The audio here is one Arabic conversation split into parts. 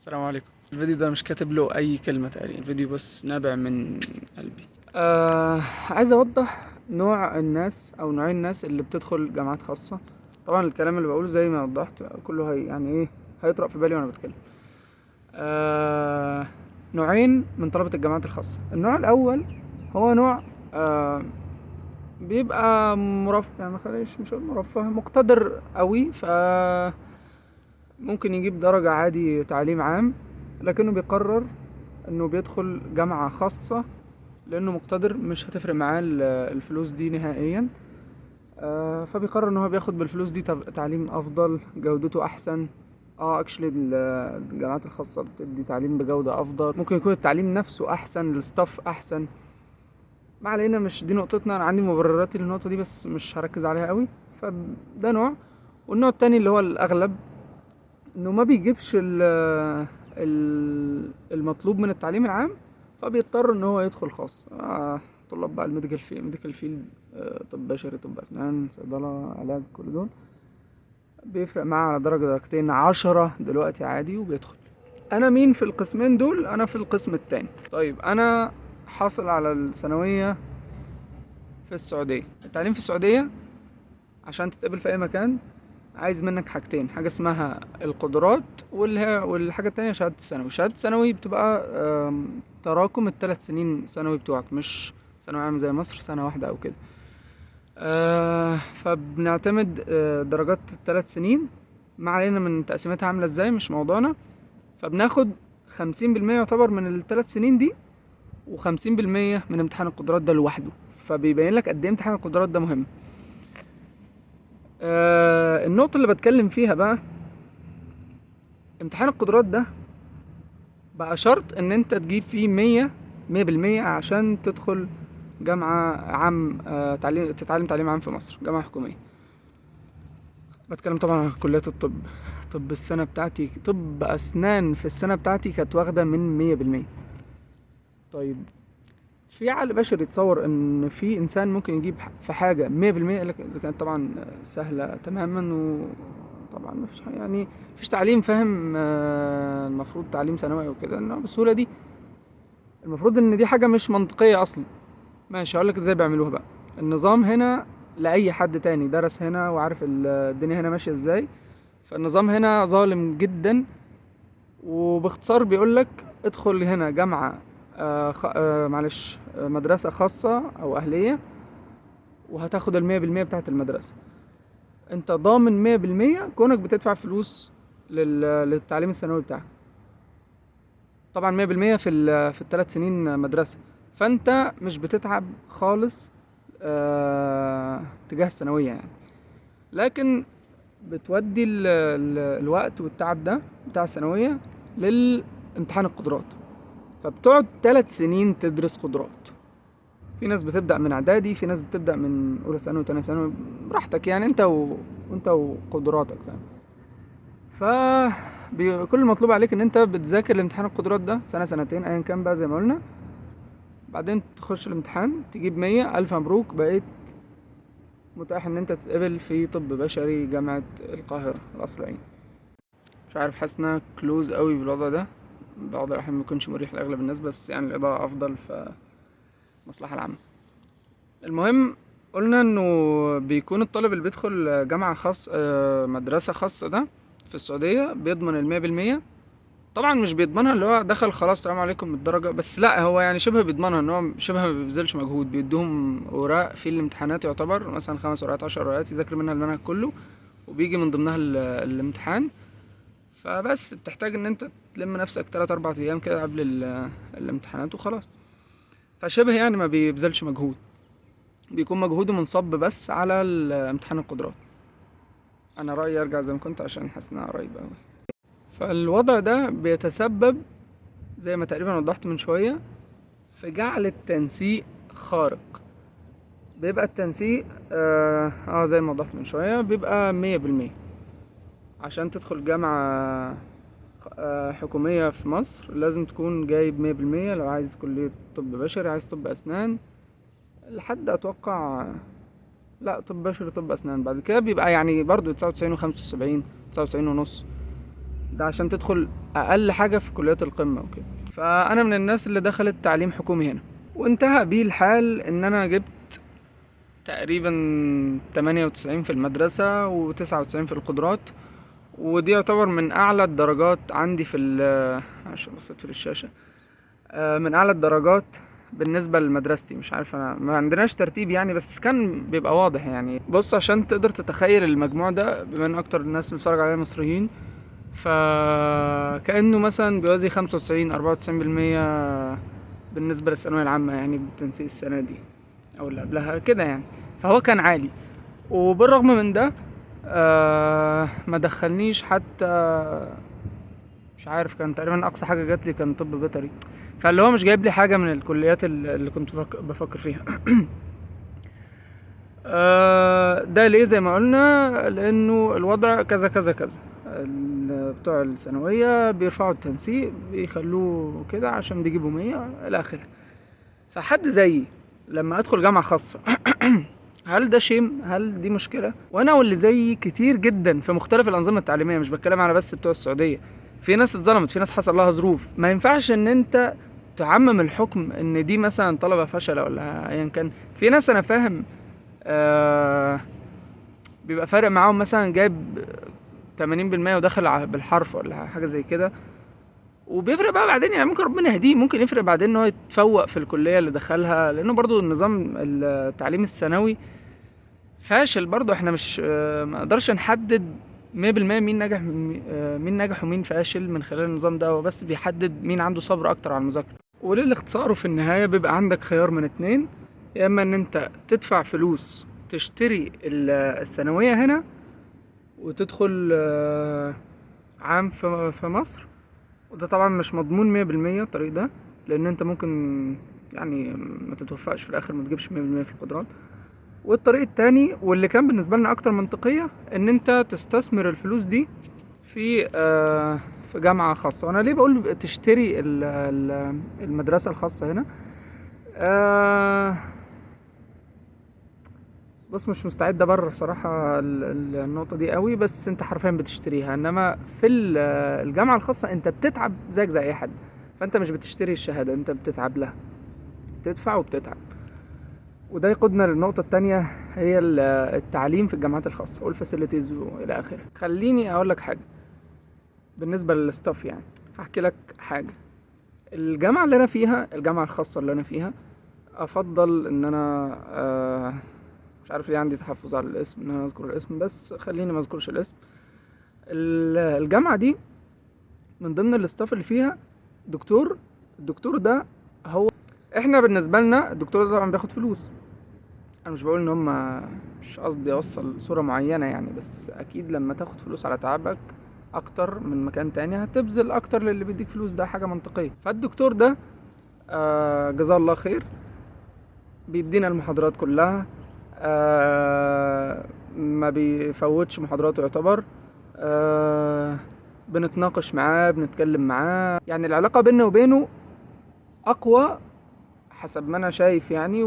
السلام عليكم. الفيديو ده مش كاتب له اي كلمة تقريبا، الفيديو بس نابع من قلبي. عايز اوضح نوع الناس او نوعين الناس اللي بتدخل جامعات خاصة. طبعا الكلام اللي بقوله زي ما وضحت كله هي يعني ايه هيطرق في بالي وانا بتكلم. آه نوعين من طلبة الجامعات الخاصة. النوع الاول هو نوع بيبقى مرفه، يعني خليش مش هقول مرفه، مقتدر قوي، ممكن يجيب درجة عادي تعليم عام، لكنه بيقرر انه بيدخل جامعة خاصة لانه مقتدر، مش هتفرق معاه الفلوس دي نهائيا. فبيقرر ان هو بياخد بالفلوس دي تعليم افضل، جودته احسن. اكشلي الجامعات الخاصة بتدي تعليم بجودة افضل، ممكن يكون التعليم نفسه احسن، الستاف احسن. ما علينا، مش دي نقطتنا، انا عندي مبرراتي للنقطة دي بس مش هركز عليها قوي. فده نوع. والنوع التاني اللي هو الاغلب، انه ما بيجيبش المطلوب من التعليم العام، فبيضطر ان هو يدخل خاص. طلاب بقى الميديكال فيلد، طب بشري، طب اسنان، صيدله، علاج، كل دول بيفرق معاه على درجه درجتين 10 دلوقتي عادي وبيدخل. انا مين في القسمين دول؟ انا في القسم التاني. طيب انا حاصل على الثانويه في السعوديه. التعليم في السعوديه عشان تتقبل في اي مكان عايز منك حاجتين: حاجة اسمها القدرات، والحاجة التانية شهادة الثانوي. شهادة الثانوي بتبقى تراكم ال3 سنين ثانوي بتوعك، مش ثانوي عام زي مصر سنة واحدة أو كده. فبنعتمد درجات ال3 سنين. ما علينا من تقسيمتها عاملة ازاي، مش موضوعنا. فبناخد 50% يعتبر من ال3 سنين دي، و50% من امتحان القدرات ده لوحده. فبيبين لك قد ايه امتحان القدرات ده مهم. النقطة اللي بتكلم فيها بقى، امتحان القدرات ده بقى شرط ان انت تجيب فيه 100% عشان تدخل جامعة عام، تتعلم تعليم عام في مصر، جامعة حكومية. بتكلم طبعا عن كليات الطب. طب السنة بتاعتي، طب أسنان في السنة بتاعتي كانت واخدة من 100%. طيب في عقل بشري يتصور ان في انسان ممكن يجيب في حاجة 100%؟ لكن اذا كانت طبعا سهلة تماما، وطبعا مفيش يعني مفيش تعليم فاهم، المفروض تعليم ثانوي وكده انه بالسهولة دي. المفروض ان دي حاجة مش منطقية اصلا. ماشي، هقولك ازاي بيعملوها بقى. النظام هنا لأي حد تاني درس هنا وعارف الدنيا هنا ماشية ازاي، فالنظام هنا ظالم جدا. وباختصار بيقولك ادخل هنا جامعة، معلش، مدرسة خاصة أو أهلية، وهتاخد 100% بتاعت المدرسة. انت ضامن 100% كونك بتدفع فلوس للتعليم الثانوي بتاعك. طبعا 100% في ال3 سنين مدرسة، فانت مش بتتعب خالص تجاه الثانوية يعني. لكن بتودي الوقت والتعب ده بتاع الثانوية للامتحان القدرات. فبتقعد 3 سنين تدرس قدرات. في ناس بتبدأ من اعدادي، في ناس بتبدأ من اولى ثانوي وتانية ثانوي، براحتك يعني، وانت وقدراتك، فاهم. ف كل المطلوب عليك ان انت بتذاكر الامتحان القدرات ده سنة سنتين ايا كان بقى زي ما قلنا. بعدين تخش الامتحان تجيب 100، الف مبروك، بقيت متاح ان انت تتقبل في طب بشري جامعة القاهرة القصر العيني. مش عارف، حاسس انها كلوز قوي بالوضع ده. بعض الاحيان ميكونش مريح لاغلب الناس، بس يعني الاضاءة افضل فمصلحة العامة. المهم، قلنا انه بيكون الطالب اللي بيدخل جامعة خاص، مدرسة خاصة ده في السعودية بيضمن 100%. طبعا مش بيضمنها اللي هو دخل خلاص السلام عليكم الدرجة بس، لا هو يعني شبه بيضمنها، ان هو شبه ما بيبذلش مجهود. بيدوهم اوراق في الامتحانات، يعتبر مثلا 5 ورقات 10 ورقات يذاكر منها المنهج كله، وبيجي من ضمنها الامتحان. فبس بتحتاج ان انت تلم نفسك 3 4 ايام كده قبل الامتحانات وخلاص. فشبه يعني ما بيبذلش مجهود، بيكون مجهوده منصب بس على امتحان القدرات. انا رأيي ارجع زي ما كنت عشان حاسس انها قريبة اوي. فالوضع ده بيتسبب زي ما تقريبا وضحت من شوية في جعل التنسيق خارق. بيبقى التنسيق زي ما وضحت من شوية بيبقى 100%. عشان تدخل جامعة حكومية في مصر لازم تكون جايب 100%. لو عايز كلية طب بشري، عايز طب أسنان، لحد أتوقع، لا طب بشري طب أسنان بعد كده بيبقى يعني برضو 99 و95، 99 ونص. ده عشان تدخل اقل حاجة في كليات القمة وكده. فانا من الناس اللي دخلت تعليم حكومي هنا، وانتهى بيه الحال ان انا جبت تقريبا 98 في المدرسة و99 في القدرات، ودي يعتبر من اعلى الدرجات عندي في عشان بصيت في الشاشة، من اعلى الدرجات بالنسبة لمدرستي. مش عارف، انا ما عندناش ترتيب يعني، بس كان بيبقى واضح يعني. بص عشان تقدر تتخيل المجموع ده، بما ان اكتر الناس اللي بتتفرج عليا مصريين، فكأنه مثلا بيوازي 95 94% بالنسبة للثانوية العامة يعني، بتنسيق السنة دي او اللي قبلها كده يعني. فهو كان عالي، وبالرغم من ده ما دخلنيش حتى. مش عارف، كان تقريبا اقصى حاجه جات لي كان طب بيطري، فاللي هو مش جايب لي حاجه من الكليات اللي كنت بفكر فيها. ده ليه؟ زي ما قلنا، لانه الوضع كذا كذا كذا. بتوع الثانويه بيرفعوا التنسيق، بيخلوه كده عشان بيجيبوا 100 الى اخره. فحد زيي لما ادخل جامعه خاصه، هل ده شيم؟ هل دي مشكله؟ وانا واللي زيي كتير جدا في مختلف الانظمه التعليميه، مش بتكلم على بس بتوع السعوديه. في ناس اتظلمت، في ناس حصل لها ظروف. ما ينفعش ان انت تعمم الحكم ان دي مثلا طلبه فشله ولا ايا كان. في ناس انا فاهم بيبقى فارق معاهم، مثلا جايب 80% ودخل بالحرف ولا حاجه زي كده، وبيفرق بقى بعدين يعني. ممكن ربنا يهديه، ممكن يفرق بعدين ان هو يتفوق في الكليه اللي دخلها، لانه برضو النظام التعليم الثانوي فاشل برضو. احنا مش ما نقدرش نحدد 100% مين نجح مين نجح ومين فاشل من خلال النظام ده. هو بس بيحدد مين عنده صبر اكتر على المذاكره. وللاختصار في النهايه بيبقى عندك خيار من اتنين: يا اما ان انت تدفع فلوس تشتري الثانويه هنا وتدخل عام في مصر، وده طبعا مش مضمون 100% الطريق ده، لان انت ممكن يعني ما تتوفقش في الاخر، ما تجيبش 100% في القدرات. والطريق التاني واللي كان بالنسبة لنا اكتر منطقية، ان انت تستثمر الفلوس دي في جامعة خاصة. وانا ليه بقول تشتري المدرسة الخاصة هنا؟ بص، مش مستعد بره صراحة النقطة دي قوي، بس انت حرفيا بتشتريها. انما في الجامعة الخاصة انت بتتعب زيك زي اي حد، فانت مش بتشتري الشهادة، انت بتتعب لها، بتدفع وبتتعب. وده يقودنا للنقطة التانية، هي التعليم في الجامعات الخاصة والفاسيلتيز والى اخره. خليني اقول لك حاجة بالنسبة للستاف يعني. هحكي لك حاجة. الجامعة اللي انا فيها، الجامعة الخاصة اللي انا فيها، افضل ان انا مش عارف ليه عندي تحفظ على الاسم، ان انا اذكر الاسم، بس خليني ما اذكرش الاسم. الجامعة دي من ضمن الاستاف اللي فيها دكتور. الدكتور ده هو احنا بالنسبة لنا الدكتور ده طبعا بياخد فلوس. انا مش بقول ان هم، مش قصدي اوصل صورة معينة يعني، بس اكيد لما تاخد فلوس على تعبك اكتر من مكان تاني هتبذل اكتر للي بيديك فلوس، ده حاجة منطقية. فالدكتور ده جزاه الله خير، بيدينا المحاضرات كلها، ما بيفوتش محاضراته يعتبر. بنتناقش معاه، بنتكلم معاه، يعني العلاقة بيننا وبينه اقوى حسب ما انا شايف يعني،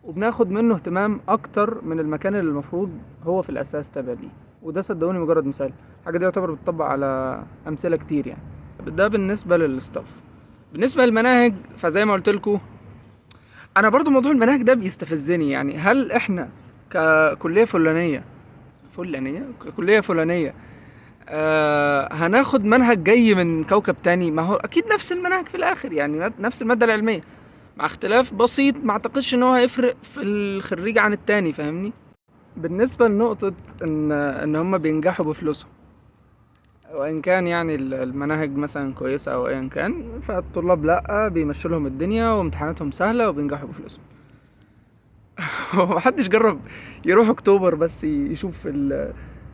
وبناخد منه اهتمام اكتر من المكان اللي المفروض هو في الاساس تابع ليه. وده صدقوني مجرد مثال، الحاجة دي يعتبر بتطبق على امثلة كتير يعني. ده بالنسبة للستاف. بالنسبة للمناهج، فزي ما قلت لكم، انا برضو موضوع المناهج ده بيستفزني يعني. هل احنا ككلية ككلية فلانية هناخد منهج جاي من كوكب تاني؟ ما هو اكيد نفس المنهج في الاخر يعني، نفس المادة العلمية، مع اختلاف بسيط ما اعتقدش ان هو هيفرق في الخريج عن التاني، فاهمني؟ بالنسبة لنقطة ان هم بينجحوا بفلوسهم، وان كان يعني المناهج مثلا كويسة او ايا كان، فالطلاب لا، بيمشوا لهم الدنيا وامتحاناتهم سهلة وبينجحوا بفلوسهم. محدش جرب يروح اكتوبر بس يشوف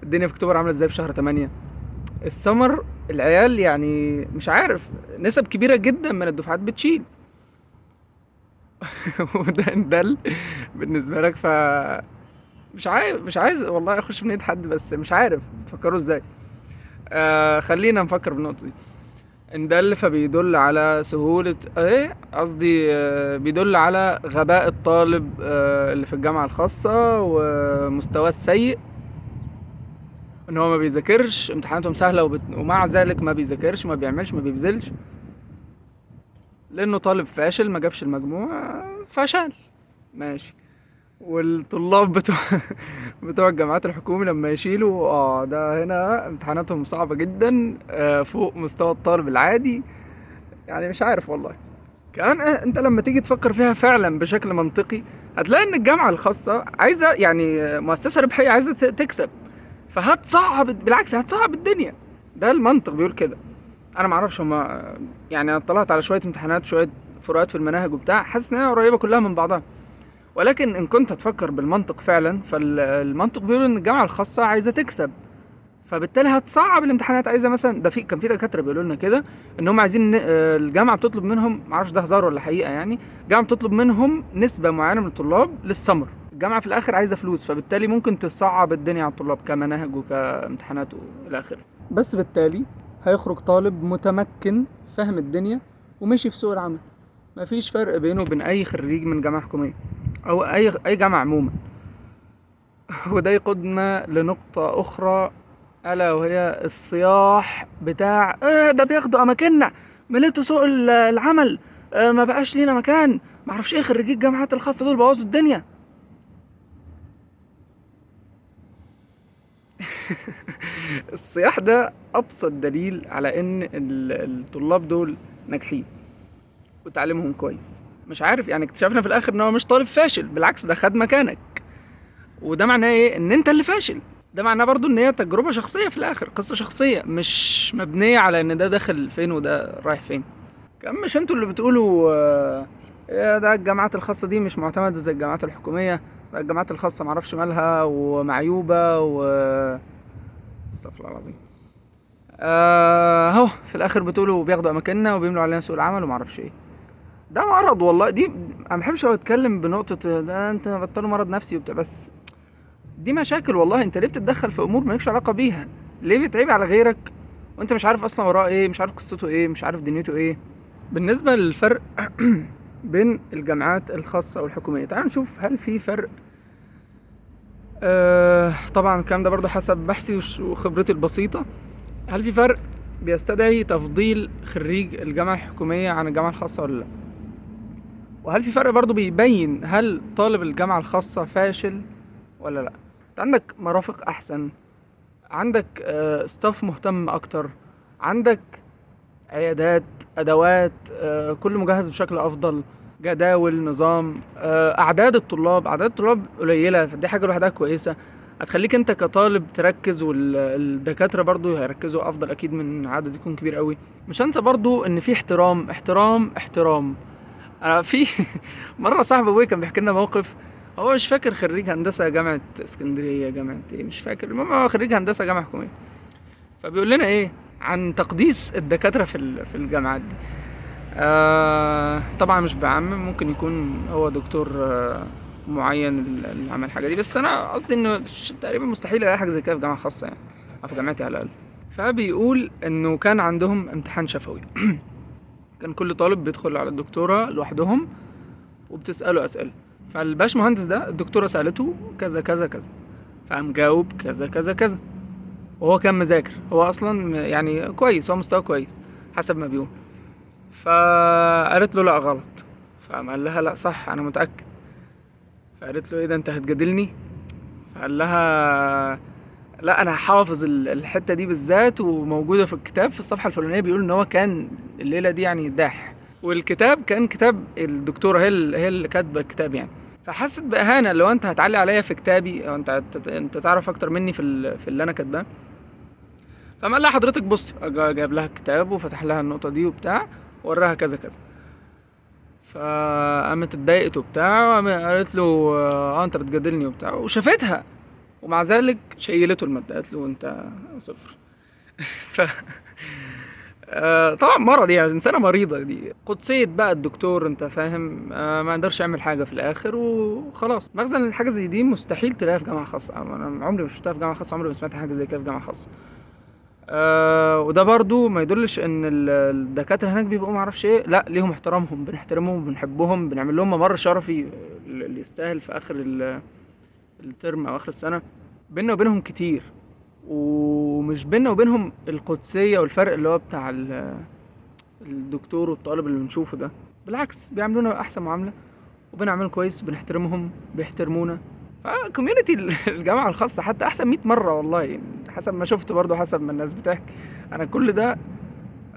الدنيا في اكتوبر عامله ازاي في شهر 8 السمر؟ العيال يعني مش عارف، نسب كبيره جدا من الدفعات بتشيل. وده اندل بالنسبه لك. مش عايز والله اخش في نية حد، بس مش عارف تفكروا ازاي. خلينا نفكر بالنقطه دي. ان دل فبيدل على سهولة، قصدي بيدل على غباء الطالب اللي في الجامعة الخاصة ومستواه السيء، ان هو ما بيذاكرش، امتحاناتهم سهله ومع ذلك ما بيذاكرش، ما بيعملش، ما بيبذلش، لانه طالب فاشل ما جابش المجموع فشل. ماشي. والطلاب بتوع الجامعات الحكومي لما يشيلوا، ده هنا امتحاناتهم صعبة جدا، فوق مستوى الطالب العادي. يعني مش عارف والله. كمان انت لما تيجي تفكر فيها فعلا بشكل منطقي، هتلاقي ان الجامعة الخاصة عايزة، يعني مؤسسة ربحية عايزة تكسب، فهتصعب، بالعكس هتصعب الدنيا. ده المنطق بيقول كده. انا معرفش هما، يعني انا طلعت على شوية امتحانات، شوية فروقات في المناهج وبتاع، حاسس ان هي قريبة كلها من بعضها. ولكن ان كنت تفكر بالمنطق فعلا، فالمنطق بيقول ان الجامعه الخاصه عايزه تكسب، فبالتالي هتصعب الامتحانات. عايزه مثلا، ده كان في دكاتره بيقولوا لنا كده، ان هم عايزين الجامعه بتطلب منهم، معرفش ده هزار ولا حقيقه، يعني الجامعه بتطلب منهم نسبه معينه من الطلاب للسمر. الجامعه في الاخر عايزه فلوس، فبالتالي ممكن تصعب الدنيا على الطلاب كمناهج وكامتحانات والى اخره. بس بالتالي هيخرج طالب متمكن فاهم الدنيا ومشي في سوق العمل. مفيش فرق بينه وبين اي خريج من جامعه حكوميه او اي جامعه عموما. وده يقودنا لنقطه اخرى، الا وهي الصياح بتاع ده بياخدوا اماكننا، مليتوا سوق العمل، ما بقاش لينا مكان، معرفش ايه، خريجي الجامعات الخاصه دول بوظوا الدنيا. الصياح ده ابسط دليل على ان الطلاب دول ناجحين وتعليمهم كويس. مش عارف، يعني اكتشفنا في الاخر ان هو مش طالب فاشل، بالعكس ده خد مكانك. وده معناه ايه؟ ان انت اللي فاشل. ده معناه برضو ان هي تجربة شخصية في الاخر، قصة شخصية مش مبنية على ان ده داخل فين وده رايح فين. كان مش انتوا اللي بتقولوا إيه ده الجامعات الخاصة دي مش معتمدة زي الجامعات الحكومية، ده الجامعات الخاصة معرفش مالها ومعيوبة استغفر الله العظيم. اهو في الاخر بتقولوا بياخدوا اماكننا وبيملوا علينا سوق العمل ومعرفش ايه. ده مرض والله. دي انا ما بحبش اتكلم بنقطة ده انت بطلوا مرض نفسي وبتاع، بس دي مشاكل والله. انت ليه بتتدخل في امور مالكش علاقه بيها؟ ليه بتعيب على غيرك وانت مش عارف اصلا وراه ايه، مش عارف قصته ايه، مش عارف دنيته ايه؟ بالنسبه للفرق بين الجامعات الخاصه والحكوميه، تعال نشوف هل في فرق. طبعا الكلام ده برضو حسب بحثي وخبرتي البسيطه. هل في فرق بيستدعي تفضيل خريج الجامعه الحكوميه عن الجامعه الخاصه ولا لا؟ وهل في فرق برضو بيبين هل طالب الجامعه الخاصه فاشل ولا لا؟ انت عندك مرافق احسن، عندك ستاف مهتم اكتر، عندك عيادات، ادوات، كل مجهز بشكل افضل، جداول، نظام، اعداد الطلاب قليله، فدي حاجه لوحدها كويسه، هتخليك انت كطالب تركز، والدكاتره برضو هيركزوا افضل اكيد من عدد يكون كبير قوي. مش هنسى برضو ان في احترام احترام احترام. انا في مره صاحب ابويا كان بيحكي لنا موقف. هو مش فاكر خريج هندسه جامعه اسكندريه، جامعه ايه مش فاكر، المهم هو خريج هندسه جامعه حكوميه. فبيقول لنا ايه عن تقديس الدكاتره في الجامعات دي. طبعا مش بعمم، ممكن يكون هو دكتور معين اللي عمل الحاجه دي، بس انا قصدي انه تقريبا مستحيل الاقي حاجه زي كده في جامعه خاصه يعني، او في جامعتي على الاقل. فبيقول انه كان عندهم امتحان شفوي. كان كل طالب بيدخل على الدكتوره لوحدهم وبتساله اسئله. فالباش مهندس ده الدكتوره سالته كذا كذا كذا، فقام جاوب كذا كذا كذا، وهو كان مذاكر، هو اصلا يعني كويس، هو مستوى كويس حسب ما بيقول. فقالت له لا غلط، فقام قال لها لا صح انا متاكد. فقالت له ايه ده انت هتجادلني؟ فقال لها لا انا حافظ الحته دي بالذات، وموجوده في الكتاب في الصفحه الفلانيه، بيقول ان هو كان الليله دي يعني داح، والكتاب كان كتاب الدكتوره، هي اللي كاتبه الكتاب يعني. فحست باهانه، لو انت هتعلي عليا في كتابي، او انت تعرف اكتر مني في اللي انا كاتباه. فقام قال لها حضرتك بص، جاب لها الكتاب وفتح لها النقطه دي وبتاع، وراها كذا كذا. فقامت اتضايقت وبتاع، قالت له انت بتجادلني وبتاع، وشافتها، ومع ذلك شيلته المادة، قالت له انت صفر. ف طبعا مرض، يعني انسانه مريضه دي، قدسيه بقى الدكتور انت فاهم، ما قدرش يعمل حاجه في الاخر وخلاص. مخزن الحاجه زي دي مستحيل تلاقيها في جامعه خاصه، انا عمري ما شفتها في جامعه خاصه، عمري ما سمعت حاجه زي كده في جامعه خاصه. وده برضو ما يدلش ان الدكاتره هناك بيبقوا معرفش ايه، لا ليهم احترامهم، بنحترمهم بنحبهم، بنعمل لهم ممر شرفي اللي يستاهل في اخر الترم او اخر السنه. بينا وبينهم كتير، ومش بيننا وبينهم القدسية والفرق اللي هو بتاع الدكتور والطالب اللي بنشوفه ده. بالعكس بيعاملونا احسن معاملة، وبنعملهم كويس، بنحترمهم، بيحترمونا. فكوميونتي الجامعة الخاصة حتى احسن 100 مرة والله، يعني حسب ما شفت برضو، حسب ما الناس بتحكي. انا كل ده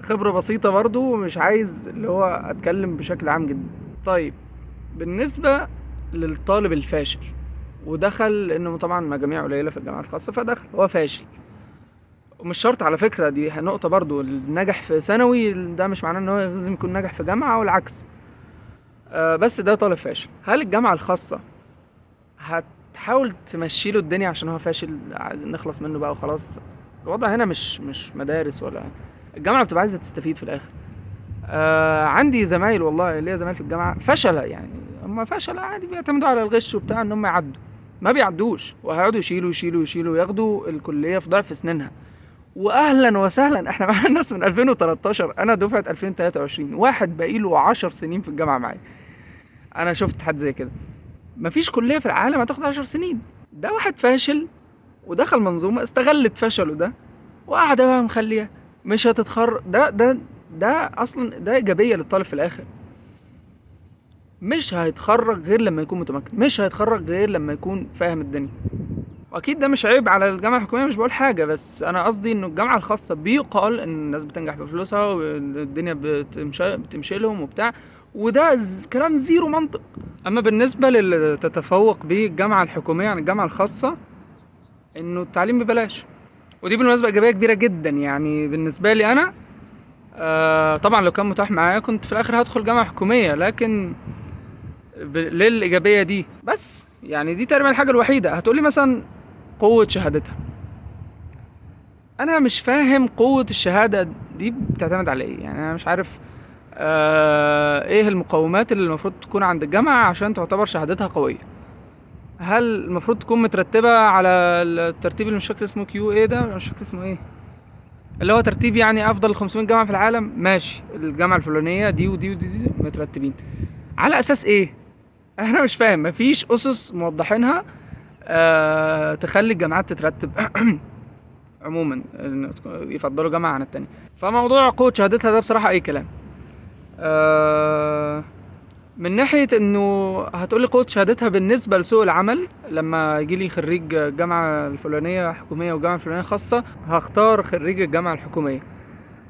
خبرة بسيطة برضو، ومش عايز اللي هو اتكلم بشكل عام جدا. طيب بالنسبة للطالب الفاشل ودخل، لانه طبعا مجاميع قليلة في الجامعات الخاصة، فدخل هو فاشل. ومش شرط على فكرة، دي نقطة برضو، النجح في ثانوي ده مش معناه ان هو لازم يكون ناجح في جامعة والعكس. بس ده طالب فاشل. هل الجامعة الخاصة هتحاول تمشي له الدنيا عشان هو فاشل، عايزين نخلص منه بقى وخلاص؟ الوضع هنا مش مدارس، ولا الجامعة بتبقى عايزة تستفيد في الآخر. عندي زمايل والله، ليا زمايل في الجامعة فشلة، يعني هم فشلة عادي، بيعتمدوا على الغش وبتاع ان هم يعدوا. ما بيعدوش، وهيقعدوا يشيلوا يشيلوا يشيلوا، ياخدوا الكلية في ضعف سنينها. واهلا وسهلا، احنا معانا ناس من 2013، انا دفعة 2023، واحد بقيله 10 سنين في الجامعة معايا. انا شفت حد زي كده. مفيش كلية في العالم هتاخد 10 سنين. ده واحد فاشل ودخل منظومة استغلت فشله ده، وقاعدة بقى مخليه مش هتتخرج. ده اصلا ده ايجابية للطالب في الاخر. مش هيتخرج غير لما يكون متمكن، مش هيتخرج غير لما يكون فاهم الدنيا. واكيد ده مش عيب على الجامعة الحكومية، مش بقول حاجة، بس انا قصدي انه الجامعة الخاصة بيقال ان الناس بتنجح بفلوسها والدنيا بتمشي لهم وبتاع، وده كلام زيرو منطق. اما بالنسبة للي تتفوق بيه الجامعة الحكومية عن الجامعة الخاصة، انه التعليم ببلاش. ودي بالمناسبة ايجابية كبيرة جدا يعني بالنسبة لي انا. طبعا لو كان متاح معايا كنت في الاخر هدخل جامعة حكومية، لكن ليه الايجابية دي بس؟ يعني دي تقريبا الحاجة الوحيدة. هتقولي مثلا قوة شهادتها، انا مش فاهم قوة الشهادة دي بتعتمد على ايه، يعني انا مش عارف ايه المقومات اللي المفروض تكون عند الجامعة عشان تعتبر شهادتها قوية. هل المفروض تكون مترتبة على الترتيب اللي مش فاكر اسمه كيو ايه ده، مش فاكر اسمه ايه، اللي هو ترتيب يعني افضل 500 جامعة في العالم؟ ماشي، الجامعة الفلانية دي ودي ودي دي مترتبين على اساس ايه؟ انا مش فاهم، مفيش اسس موضحينها تخلي الجامعات تترتب عموما يفضلوا جامعة عن التانية. فموضوع قوة شهادتها ده بصراحة اي كلام. من ناحية انه هتقولي قوة شهادتها بالنسبة لسوق العمل، لما يجيلي خريج الجامعة الفلانية حكومية والجامعة الفلانية خاصة، هختار خريج الجامعة الحكومية.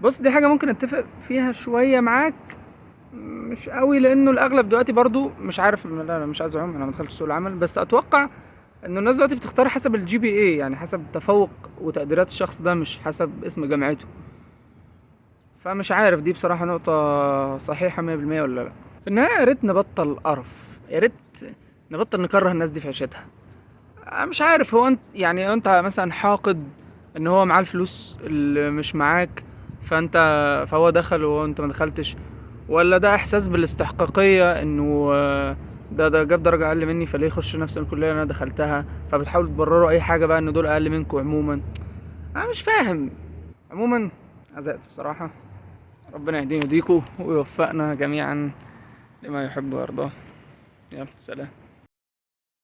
بص، دي حاجة ممكن اتفق فيها شوية معاك، مش قوي، لانه الاغلب دلوقتي برضو مش عارف، لا انا مش عايز اعوم، انا ما دخلتش سوق العمل، بس اتوقع انه الناس دلوقتي بتختار حسب الجي بي اي، يعني حسب تفوق وتقديرات الشخص ده، مش حسب اسم جامعته. فمش عارف دي بصراحة نقطة صحيحة 100% ولا لا. في النهاية يا ريت نبطل قرف، يا ريت نبطل نكره الناس دي في عيشتها. مش عارف، هو انت يعني انت مثلا حاقد ان هو معاه الفلوس اللي مش معاك، فهو دخل وانت ما دخلتش؟ ولا ده احساس بالاستحقاقية، انه ده جاب درجة اقل مني فليه يخش نفس الكلية اللي انا دخلتها، فبتحاولوا تبرروا اي حاجة بقى ان دول اقل منكم عموما. انا مش فاهم. عموما عزقت بصراحة. ربنا يهدينا ويهديكوا ويوفقنا جميعا لما يحب ويرضاه. يلا سلام.